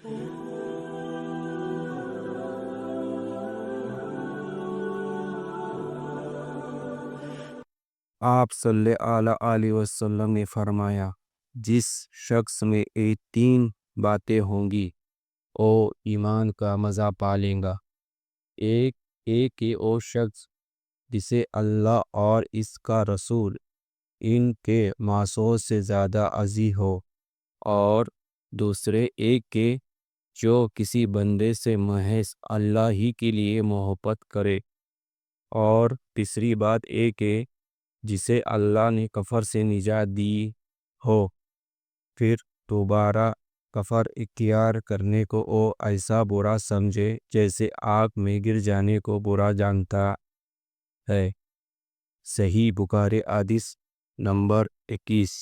آپ صلی اللہ علیہ وسلم نے فرمایا، جس شخص میں یہ تین باتیں ہوں گی وہ ایمان کا مزہ پالے گا۔ ایک کہ وہ شخص جسے اللہ اور اس کا رسول ان کے معصوم سے زیادہ عزیز ہو، اور دوسرے ایک کہ جو کسی بندے سے محض اللہ ہی کے لیے محبت کرے، اور تیسری بات ایک کہ جسے اللہ نے کفر سے نجات دی ہو، پھر دوبارہ کفر اختیار کرنے کو وہ ایسا برا سمجھے جیسے آگ میں گر جانے کو برا جانتا ہے۔ صحیح بخاری حدیث نمبر 21۔